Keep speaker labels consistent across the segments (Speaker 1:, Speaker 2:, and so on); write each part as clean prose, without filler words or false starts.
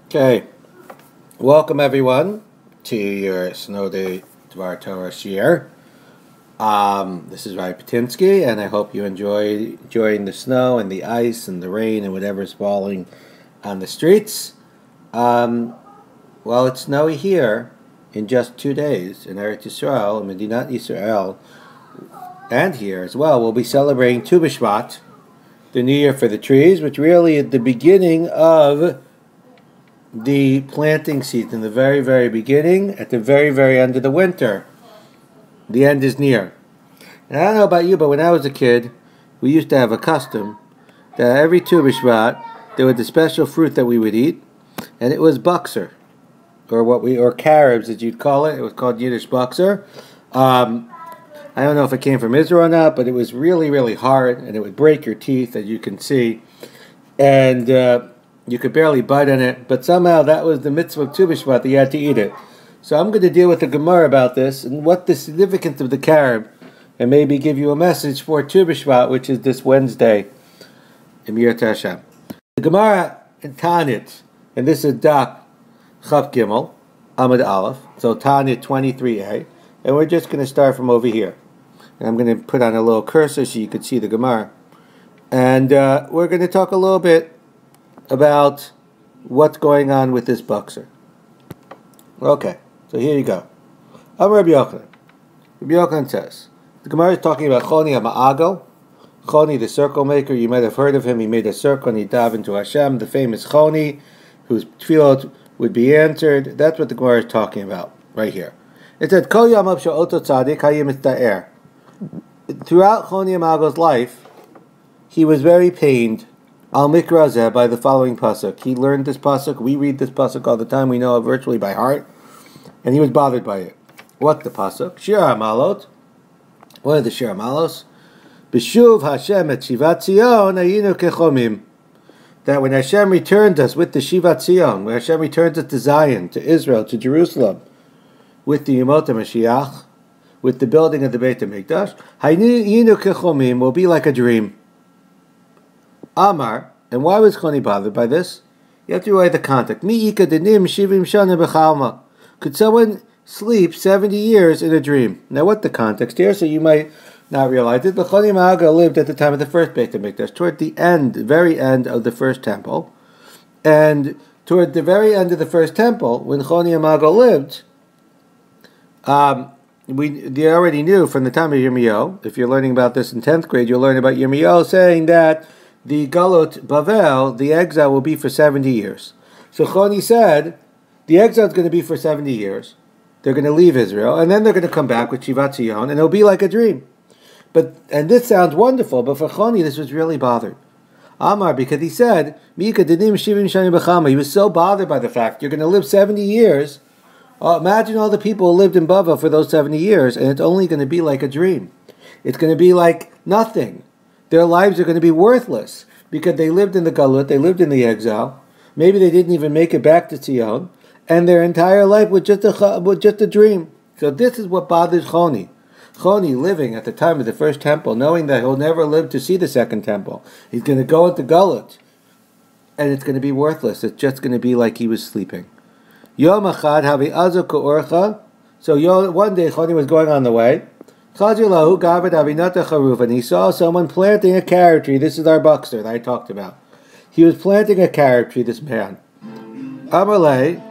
Speaker 1: Okay, welcome everyone to your Snow Day Dvar Torah shiur. This is Rai Patinsky, and I hope you enjoying the snow and the ice and the rain and whatever's falling on the streets. Well, it's snowy here in just 2 days in Eretz Yisrael, Medinat Yisrael, and here as well. We'll be celebrating Tu BeShevat, the New Year for the trees, which really is the beginning of the planting season, the very, very beginning, at the very, very end of the winter. The end is near. And I don't know about you, but when I was a kid, we used to have a custom that every Tu BeShevat, there was a special fruit that we would eat, and it was buxer, or carobs, as you'd call it. It was called Yiddish buxer. I don't know if it came from Israel or not, but it was really, really hard, and it would break your teeth, as you can see. And you could barely bite on it, but somehow that was the mitzvah of Tu BeShevat, that you had to eat it. So I'm going to deal with the Gemara about this and what the significance of the carob, and maybe give you a message for Tu BeShevat, which is this Wednesday, Emir Hashem. The Gemara in Tanit, and this is Dak Chav Gimel, Amud Aleph, so Tanit 23a, and we're just going to start from over here. And I'm going to put on a little cursor so you can see the Gemara. And we're going to talk a little bit about what's going on with this buxer. Okay, so here you go. Amar Rabbi Yochanan. Rabbi Yochanan says, the Gemara is talking about Choni HaMa'agel. Choni, the circle maker, you might have heard of him. He made a circle and he dived into Hashem, the famous Choni, whose tefillot would be answered. That's what the Gemara is talking about, right here. It said, Kol Yamav She'oto Tzadik Hayim Mitzta'er. Throughout Choni HaMa'agel's life, he was very pained Al Mikrazeh by the following pasuk. He learned this pasuk. We read this pasuk all the time. We know it virtually by heart. And he was bothered by it. What the pasuk? Shiur HaMalot. What are the shiur HaMalos? B'shuv Hashem et Shivat Zion ayinu kechomim. That when Hashem returned us with the Shivat Zion, when Hashem returned us to Zion, to Israel, to Jerusalem, with the Yemot HaMashiach, with the building of the Beit HaMikdash, ayinu kechomim will be like a dream. Amar, and why was Choni bothered by this? You have to write the context. Could someone sleep 70 years in a dream? Now, what the context here? So you might not realize it, but Choni HaMa'agel lived at the time of the first Beit HaMikdash, toward the end, very end of the first temple. And toward the very end of the first temple, when Choni HaMa'agel lived, they already knew from the time of Yirmiyahu. If you're learning about this in 10th grade, you'll learn about Yirmiyahu saying that the Galot Bavel, the exile, will be for 70 years. So Choni said, the exile is going to be for 70 years. They're going to leave Israel, and then they're going to come back with Shivat Zion, and it'll be like a dream. And this sounds wonderful, but for Choni, this was really bothered. Amar, because he said, he was so bothered by the fact you're going to live 70 years. Imagine all the people who lived in Bavel for those 70 years, and it's only going to be like a dream. It's going to be like nothing. Their lives are going to be worthless because they lived in the Galut, they lived in the exile. Maybe they didn't even make it back to Zion, and their entire life was just a dream. So this is what bothers Choni. Choni living at the time of the first temple, knowing that he'll never live to see the second temple. He's going to go into Galut, and it's going to be worthless. It's just going to be like he was sleeping. Yom Echad havi azu ka'orcha. So one day Choni was going on the way. And he saw someone planting a carob tree. This is our buxer that I talked about. He was planting a carob tree, this man. Amalei.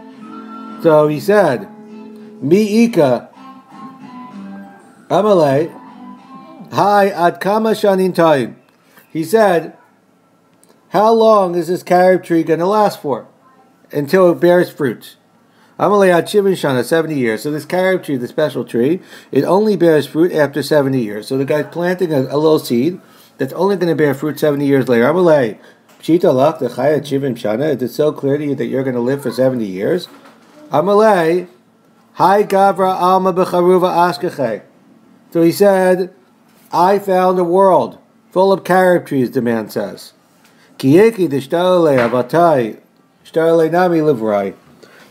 Speaker 1: So he said, Mi'ika. Amalei. Hi, ad kama shanin taim. He said, how long is this carob tree going to last for? Until it bears fruit. Amalei ad shivin shana, 70 years. So this carob tree, the special tree, it only bears fruit after 70 years. So the guy's planting a little seed that's only going to bear fruit 70 years later. Amalei, pshita lach dechaya shivin shana. Is it so clear to you that you're going to live for 70 years? Amalei, hi gavra alma becharuva ashkechei. So he said, I found a world full of carob trees, the man says. Kiyeki d'shtarele avatai, shtarele nami livrai.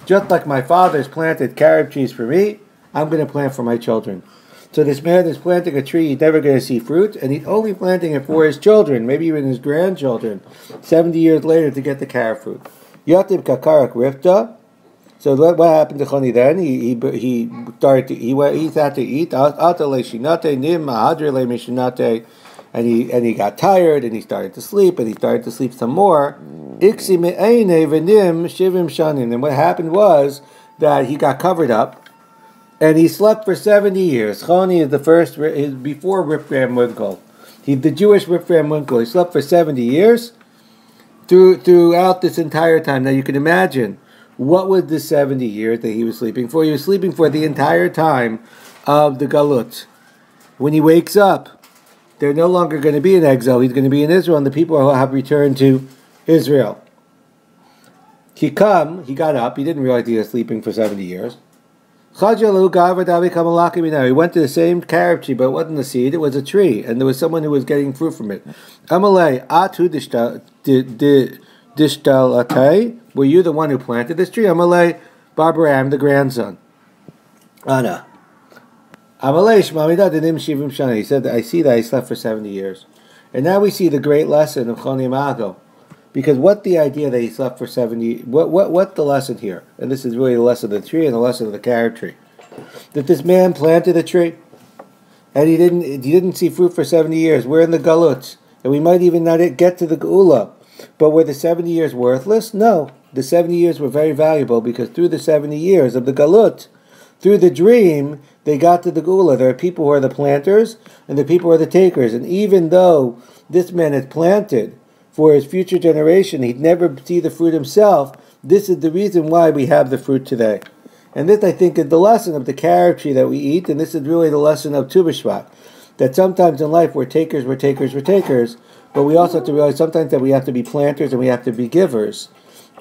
Speaker 1: Just like my father's planted carob trees for me, I'm going to plant for my children. So this man is planting a tree he's never going to see fruit, and he's only planting it for his children, maybe even his grandchildren, 70 years later to get the carob fruit. Yatib kakarak rifta. So what happened to Choni then? He started to he had to eat. Atale shinate nim mahadre le mishinate, and he got tired and he started to sleep and he started to sleep some more. Iksi me'ene v'nim shivim shanim. And what happened was that he got covered up and he slept for 70 years. Choni is the first before Rip Van Winkle. The Jewish Rip Van Winkle. He slept for 70 years throughout this entire time. Now you can imagine. What was the 70 years that he was sleeping for? He was sleeping for the entire time of the Galut. When he wakes up, they're no longer going to be in exile. He's going to be in Israel, and the people will have returned to Israel. He got up. He didn't realize he was sleeping for 70 years. He went to the same carob tree, but it wasn't a seed, it was a tree, and there was someone who was getting fruit from it. Amalei, atu dishtalatei, were you the one who planted this tree? Amalei, Barbaram, the grandson. Anna. Amalei, Shmamida, Dinim Shivim Shana. He said, I see that he slept for 70 years. And now we see the great lesson of Choni Mago. Because what the idea that he slept for 70, what the lesson here? And this is really the lesson of the tree and the lesson of the carob tree. That this man planted a tree, and he didn't see fruit for 70 years. We're in the Galut, and we might even not get to the Geula. But were the 70 years worthless? No. The 70 years were very valuable because through the 70 years of the Galut, through the dream, they got to the Geula. There are people who are the planters, and the people who are the takers. And even though this man had planted for his future generation, he'd never see the fruit himself. This is the reason why we have the fruit today. And this, I think, is the lesson of the carob tree that we eat, and this is really the lesson of Tu BeShevat. That sometimes in life we're takers, but we also have to realize sometimes that we have to be planters and we have to be givers.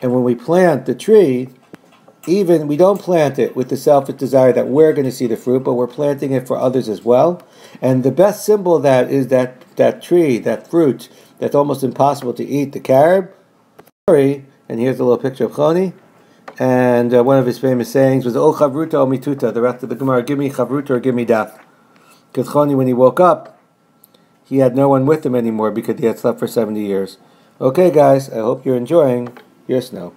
Speaker 1: And when we plant the tree, even we don't plant it with the selfish desire that we're going to see the fruit, but we're planting it for others as well. And the best symbol of that is that tree, that fruit, that's almost impossible to eat, the carob. And here's a little picture of Choni. And one of his famous sayings was, "O chavruta o mituta," the rest of the Gemara, give me chavruta or give me death. Because Choni, when he woke up, he had no one with him anymore because he had slept for 70 years. Okay, guys, I hope you're enjoying your snow.